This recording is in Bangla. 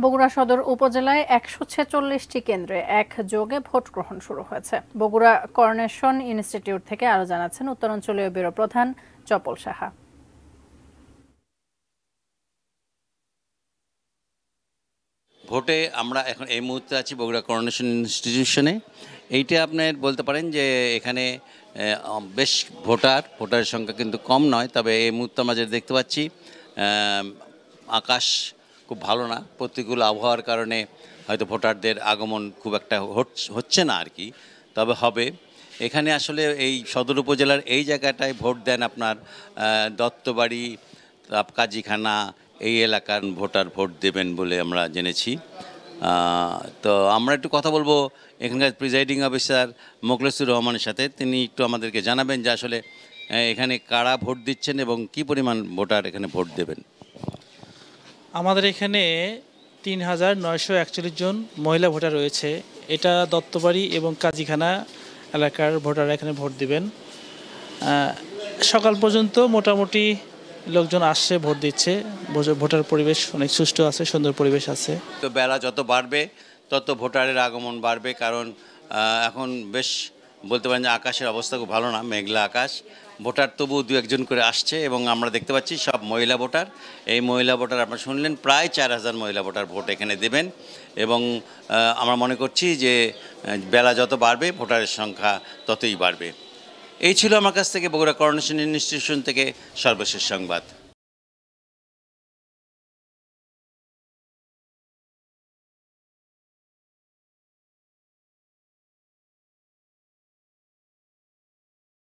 বগুড়া সদর উপজেলায় ১৪৬টি কেন্দ্রে একযোগে ভোট গ্রহণ শুরু হয়েছে। বগুড়া করোনেশন ইনস্টিটিউট থেকে আরো জানাচ্ছেন উত্তরাঞ্চলীয় ব্যুরো প্রধান চপল সাহা। ভোটে আমরা এখন এই মুহূর্তে আছি বগুড়া করোনেশন ইনস্টিটিউশনে। এইটা আপনার বলতে পারেন যে এখানে বেশ ভোটারের সংখ্যা কিন্তু কম নয়, তবে এই মুহূর্তে আমরা যেটা দেখতে পাচ্ছি আকাশ খুব ভালো না, প্রতিকূল আবহাওয়ার কারণে হয়তো ভোটারদের আগমন খুব একটা হচ্ছে না আর কি, তবে হবে। এখানে আসলে এই সদর উপজেলার এই জায়গাটায় ভোট দেন আপনার দত্তবাড়ি, কাজীখানা, এই এলাকার ভোটার ভোট দেবেন বলে আমরা জেনেছি। তো আমরা একটু কথা বলবো এখানকার প্রিজাইডিং অফিসার মোখলেসুর রহমানের সাথে। তিনি একটু আমাদেরকে জানাবেন যে আসলে এখানে কারা ভোট দিচ্ছেন এবং কি পরিমাণ ভোটার এখানে ভোট দেবেন। আমাদের এখানে ৩,৯৪১ জন মহিলা ভোটার রয়েছে। এটা দত্তবাড়ি এবং কাজীখানা এলাকার ভোটাররা এখানে ভোট দিবেন। সকাল পর্যন্ত মোটামুটি লোকজন আসছে, ভোট দিচ্ছে। ভোটার পরিবেশ অনেক সুষ্ঠু আছে, সুন্দর পরিবেশ আছে। তো বেলা যত বাড়বে তত ভোটারের আগমন বাড়বে, কারণ এখন বেশ বলতে পারেন যে আকাশের অবস্থা খুব ভালো না, মেঘলা আকাশ। ভোটার তবু দু একজন করে আসছে এবং আমরা দেখতে পাচ্ছি সব মহিলা ভোটার। এই মহিলা ভোটার আপনারা শুনলেন, প্রায় ৪,০০০ মহিলা ভোটার ভোট এখানে দেবেন এবং আমরা মনে করছি যে বেলা যত বাড়বে ভোটারের সংখ্যা ততই বাড়বে। এই ছিল আমার কাছ থেকে বগুড়া করোনেশন ইনস্টিটিউশন থেকে সর্বশেষ সংবাদ।